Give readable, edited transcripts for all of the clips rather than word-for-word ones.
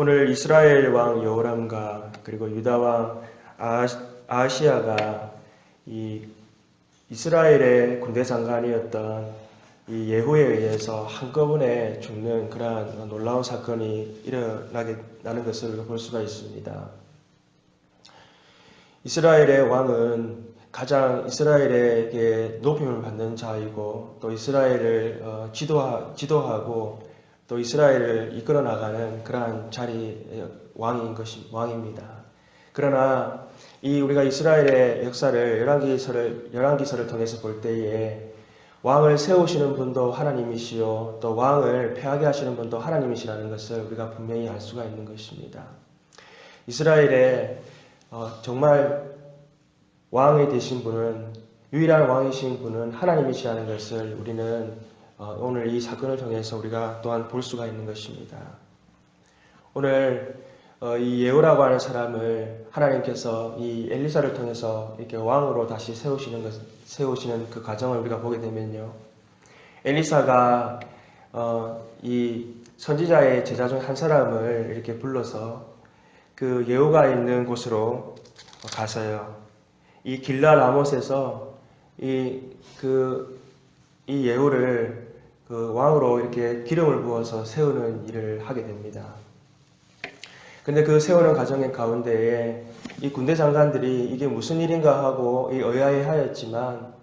오늘 이스라엘 왕 여호람과 그리고 유다 왕 아하시야가 이 이스라엘의 군대 장관이었던 이 예후에 의해서 한꺼번에 죽는 그러한 놀라운 사건이 일어나게 나는 것을 우리가 볼 수가 있습니다. 이스라엘의 왕은 가장 이스라엘에게 높임을 받는 자이고 또 이스라엘을 지도하고 또 이스라엘을 이끌어 나가는 그러한 자리의 왕입니다. 그러나 우리가 이스라엘의 역사를 열왕기서를 통해서 볼 때에 왕을 세우시는 분도 하나님이시요 또 왕을 패하게 하시는 분도 하나님이시라는 것을 우리가 분명히 알 수가 있는 것입니다. 이스라엘의 정말 왕이 되신 분은 유일한 왕이신 분은 하나님이시라는 것을 우리는 오늘 이 사건을 통해서 우리가 또한 볼 수가 있는 것입니다. 오늘 이 예후라고 하는 사람을 하나님께서 이 엘리사를 통해서 이렇게 왕으로 다시 세우시는 그 과정을 우리가 보게 되면요, 엘리사가 이 선지자의 제자 중 한 사람을 이렇게 불러서 그 예후가 있는 곳으로 가서요, 이 길라 라못에서 이 예후를 그 왕으로 이렇게 기름을 부어서 세우는 일을 하게 됩니다. 근데 그 세우는 과정의 가운데에 이 군대 장관들이 이게 무슨 일인가 하고 의아해하였지만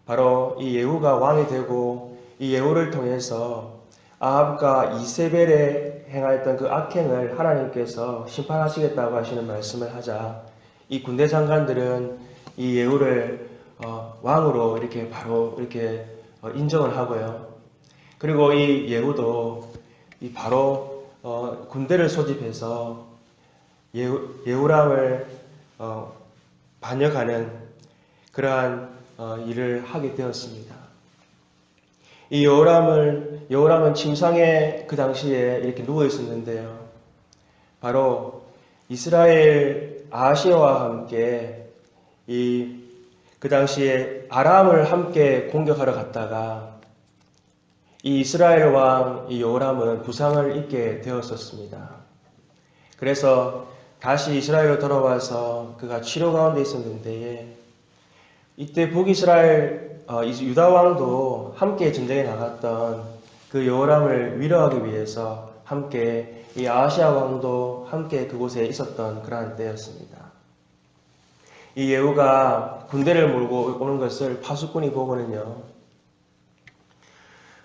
바로 이 예후가 왕이 되고 이 예후를 통해서 아합과 이세벨에 행하였던 그 악행을 하나님께서 심판하시겠다고 하시는 말씀을 하자 이 군대 장관들은 이 예후를 왕으로 이렇게 바로 이렇게 인정을 하고요. 그리고 이 예후도 바로 군대를 소집해서 예후람을 반역하는 그러한 일을 하게 되었습니다. 이 여호람은 침상에 그 당시에 이렇게 누워 있었는데요, 바로 이스라엘 아하시아와 함께 그 당시에 아람을 함께 공격하러 갔다가 이 이스라엘 왕 여호람은 부상을 입게 되었었습니다. 그래서 다시 이스라엘로 돌아와서 그가 치료 가운데 있었는데 이때 북이스라엘 유다 왕도 함께 전쟁에 나갔던 그 여호람을 위로하기 위해서 함께 이 아하시아 왕도 함께 그곳에 있었던 그러한 때였습니다. 이 예후가 군대를 몰고 오는 것을 파수꾼이 보고는요,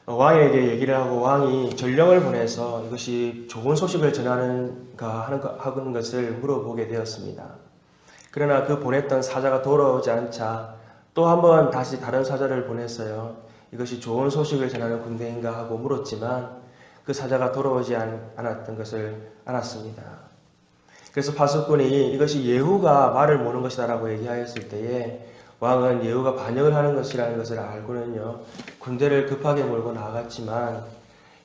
왕에게 얘기를 하고 왕이 전령을 보내서 이것이 좋은 소식을 전하는가 하는 것을 물어보게 되었습니다. 그러나 그 보냈던 사자가 돌아오지 않자 또 한 번 다시 다른 사자를 보냈어요. 이것이 좋은 소식을 전하는 군대인가 하고 물었지만 그 사자가 돌아오지 않았던 것을 알았습니다. 그래서 파수꾼이 이것이 예후가 말을 모는 것이다라고 얘기하였을 때에 왕은 예후가 반역을 하는 것이라는 것을 알고는요, 군대를 급하게 몰고 나갔지만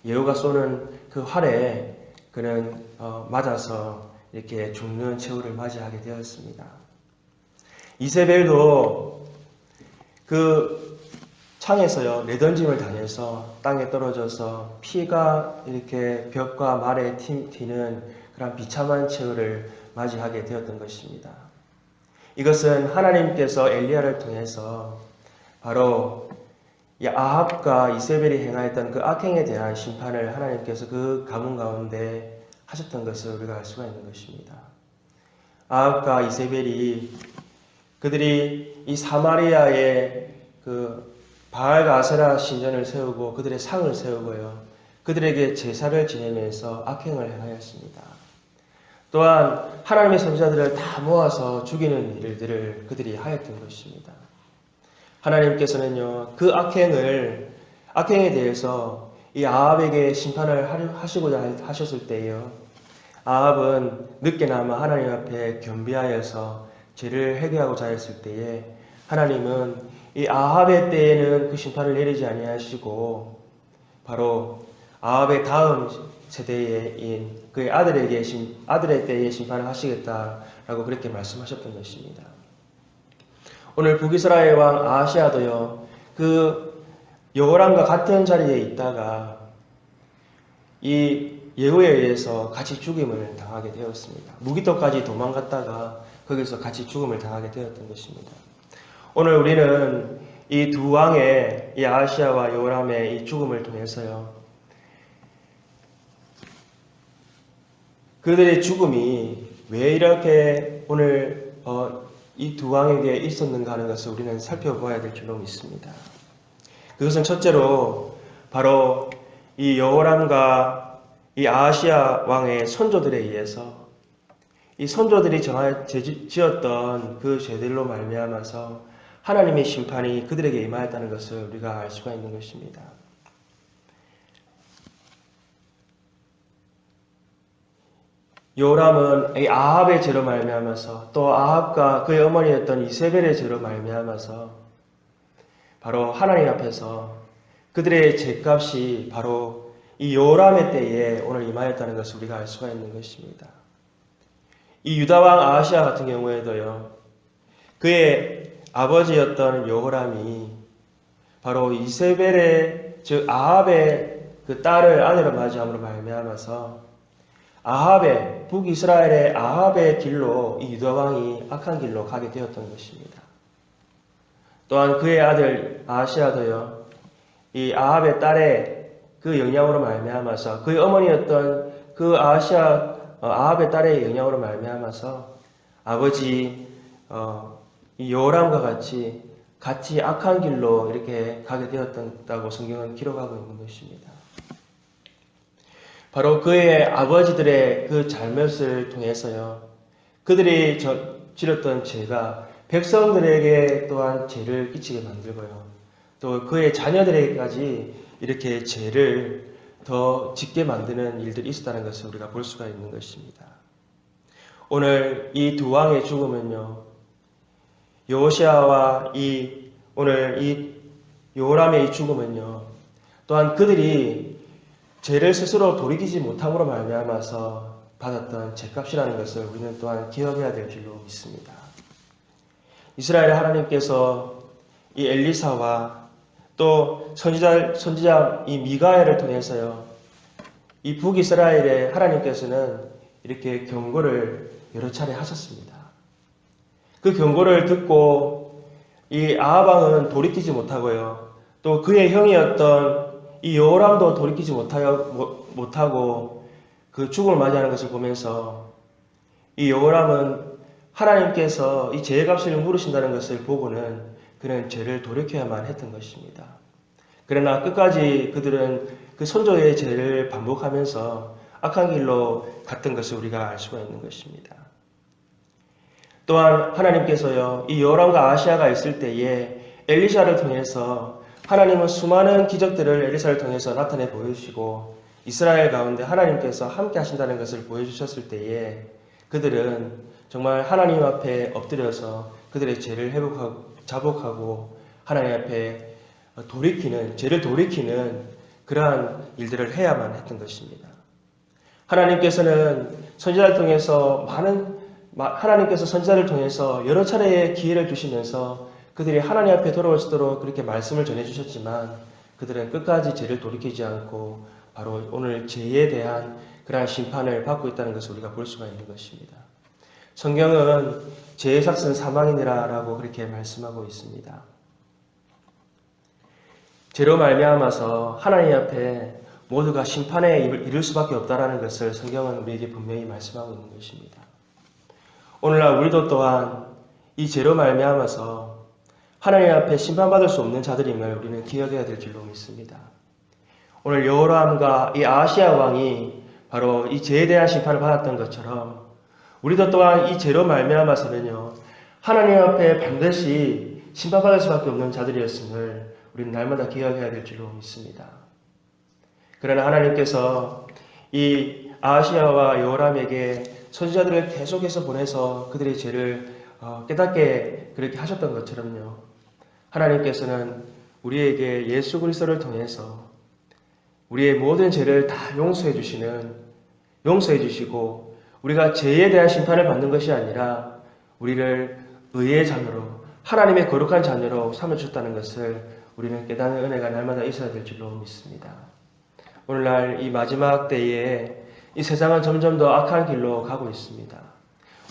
예후가 쏘는 그 활에 그는 맞아서 이렇게 죽는 최후를 맞이하게 되었습니다. 이세벨도 그 창에서요 내던짐을 당해서 땅에 떨어져서 피가 이렇게 벽과 말에 튀는 그런 비참한 최후를 맞이하게 되었던 것입니다. 이것은 하나님께서 엘리야를 통해서 바로 아합과 이세벨이 행하였던 그 악행에 대한 심판을 하나님께서 그 가문 가운데 하셨던 것을 우리가 알 수가 있는 것입니다. 아합과 이세벨이 그들이 이 사마리아에 그 바알과 아세라 신전을 세우고 그들의 상을 세우고요, 그들에게 제사를 지내면서 악행을 행하였습니다. 또한 하나님의 선지자들을 다 모아서 죽이는 일들을 그들이 하였던 것입니다. 하나님께서는요, 그 악행에 대해서 이 아합에게 심판을 하시고자 하셨을 때요, 아합은 늦게나마 하나님 앞에 겸비하여서 죄를 회개하고자 했을 때에 하나님은 이 아합의 때에는 그 심판을 내리지 아니하시고 바로 아합의 다음 세대인 그의 아들의 때에 심판을 하시겠다라고 그렇게 말씀하셨던 것입니다. 오늘 북이스라엘 왕 아하시아도요, 그 여호람과 같은 자리에 있다가 이 예후에 의해서 같이 죽임을 당하게 되었습니다. 무기토까지 도망갔다가 거기서 같이 죽음을 당하게 되었던 것입니다. 오늘 우리는 이 두 왕의 이 아하시야와 여호람의 이 죽음을 통해서요, 그들의 죽음이 왜 이렇게 오늘 이 두 왕에게 있었는가 하는 것을 우리는 살펴보아야 될 줄로 믿습니다. 그것은 첫째로 바로 이 여호람과 이 아하시야 왕의 선조들에 의해서 이 선조들이 지었던 그 죄들로 말미암아서 하나님의 심판이 그들에게 임하였다는 것을 우리가 알 수가 있는 것입니다. 요람은 이 아합의 죄로 말미암아서 또 아합과 그의 어머니였던 이세벨의 죄로 말미암아서 바로 하나님 앞에서 그들의 죄값이 바로 이 요람의 때에 오늘 임하였다는 것을 우리가 알 수가 있는 것입니다. 이 유다왕 아하시야 같은 경우에도요, 그의 아버지였던 여호람이 바로 이세벨의 즉 아합의 그 딸을 아내로 맞이함으로 말미암아서 아합의 북이스라엘의 아합의 길로 이 유다왕이 악한 길로 가게 되었던 것입니다. 또한 그의 아들 아하시야도요, 이 아합의 딸의 그 영향으로 말미암아서 그의 어머니였던 그 아합의 딸의 영향으로 말미암아서 아버지 이 여호람과 같이 악한 길로 이렇게 가게 되었다고 성경은 기록하고 있는 것입니다. 바로 그의 아버지들의 그 잘못을 통해서요, 그들이 지었던 죄가 백성들에게 또한 죄를 끼치게 만들고요, 또 그의 자녀들에게까지 이렇게 죄를 더 짓게 만드는 일들이 있었다는 것을 우리가 볼 수가 있는 것입니다. 오늘 이 두 왕의 죽음은요, 여호시아와 오늘 이 여호람의 이 죽음은요, 또한 그들이 죄를 스스로 돌이키지 못함으로 말미암아서 받았던 죄값이라는 것을 우리는 또한 기억해야 될 줄로 믿습니다. 이스라엘 하나님께서 이 엘리사와 또 선지자 이 미가야를 통해서요, 이 북이스라엘에 하나님께서는 이렇게 경고를 여러 차례 하셨습니다. 그 경고를 듣고 이 아합 왕은 돌이키지 못하고요, 또 그의 형이었던 이 여호람도 돌이키지 못하고 그 죽음을 맞이하는 것을 보면서 이 여호람은 하나님께서 이 죄의 값을 물으신다는 것을 보고는 그는 죄를 돌이켜야만 했던 것입니다. 그러나 끝까지 그들은 그 선조의 죄를 반복하면서 악한 길로 갔던 것을 우리가 알 수가 있는 것입니다. 또한 하나님께서요, 이 여호람과 아하시야가 있을 때에 엘리샤를 통해서 하나님은 수많은 기적들을 엘리사를 통해서 나타내 보여주시고 이스라엘 가운데 하나님께서 함께 하신다는 것을 보여주셨을 때에 그들은 정말 하나님 앞에 엎드려서 그들의 죄를 자복하고 하나님 앞에 죄를 돌이키는 그러한 일들을 해야만 했던 것입니다. 하나님께서는 선지자를 통해서 하나님께서 선지자를 통해서 여러 차례의 기회를 주시면서 그들이 하나님 앞에 돌아올 수 있도록 그렇게 말씀을 전해주셨지만 그들은 끝까지 죄를 돌이키지 않고 바로 오늘 죄에 대한 그러한 심판을 받고 있다는 것을 우리가 볼 수가 있는 것입니다. 성경은 죄의 삭은 사망이니라 라고 그렇게 말씀하고 있습니다. 죄로 말미암아서 하나님 앞에 모두가 심판에 이를 수밖에 없다라는 것을 성경은 우리에게 분명히 말씀하고 있는 것입니다. 오늘날 우리도 또한 이 죄로 말미암아서 하나님 앞에 심판받을 수 없는 자들임을 우리는 기억해야 될 줄로 믿습니다. 오늘 여호람과 이 아하시야 왕이 바로 이 죄에 대한 심판을 받았던 것처럼 우리도 또한 이 죄로 말미암아서는요, 하나님 앞에 반드시 심판받을 수밖에 없는 자들이었음을 우리는 날마다 기억해야 될 줄로 믿습니다. 그러나 하나님께서 이 아하시야와 여호람에게 선지자들을 계속해서 보내서 그들의 죄를 깨닫게 그렇게 하셨던 것처럼요, 하나님께서는 우리에게 예수 그리스도를 통해서 우리의 모든 죄를 다 용서해 주시고 우리가 죄에 대한 심판을 받는 것이 아니라 우리를 의의 자녀로, 하나님의 거룩한 자녀로 삼아주셨다는 것을 우리는 깨닫는 은혜가 날마다 있어야 될 줄로 믿습니다. 오늘날 이 마지막 때에 이 세상은 점점 더 악한 길로 가고 있습니다.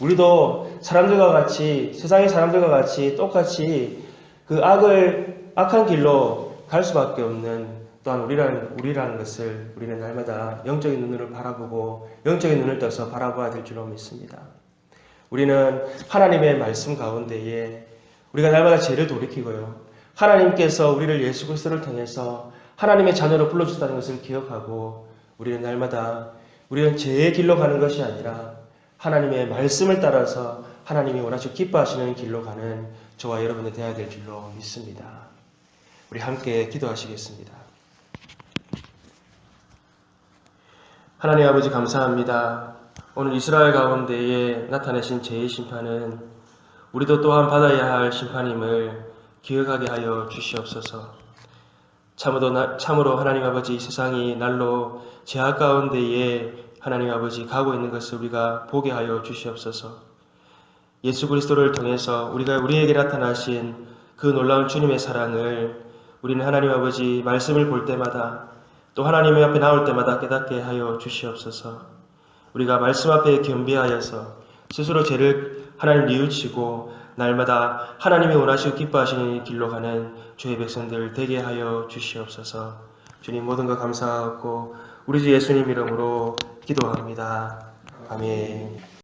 우리도 사람들과 같이, 세상의 사람들과 같이 똑같이 그 악한 길로 갈 수밖에 없는, 또한 우리라는 것을 우리는 날마다 영적인 눈으로 바라보고 영적인 눈을 떠서 바라봐야 될 줄로 믿습니다. 우리는 하나님의 말씀 가운데에 우리가 날마다 죄를 돌이키고요, 하나님께서 우리를 예수 그리스도를 통해서 하나님의 자녀로 불러주셨다는 것을 기억하고, 우리는 날마다 우리는 죄의 길로 가는 것이 아니라 하나님의 말씀을 따라서 하나님이 원하시고 기뻐하시는 길로 가는 저와 여러분이 되어야 될 줄로 믿습니다. 우리 함께 기도하시겠습니다. 하나님 아버지, 감사합니다. 오늘 이스라엘 가운데에 나타내신 죄의 심판은 우리도 또한 받아야 할 심판임을 기억하게 하여 주시옵소서. 참으로 하나님 아버지, 세상이 날로 죄악 가운데에 하나님 아버지 가고 있는 것을 우리가 보게 하여 주시옵소서. 예수 그리스도를 통해서 우리에게 나타나신 그 놀라운 주님의 사랑을 우리는 하나님 아버지 말씀을 볼 때마다, 또 하나님의 앞에 나올 때마다 깨닫게 하여 주시옵소서. 우리가 말씀 앞에 겸비하여서 스스로 죄를 하나님 뉘우치고 날마다 하나님이 원하시고 기뻐하시는 길로 가는 주의 백성들 되게 하여 주시옵소서. 주님, 모든 것 감사하고 우리 주 예수님 이름으로 기도합니다. 아멘.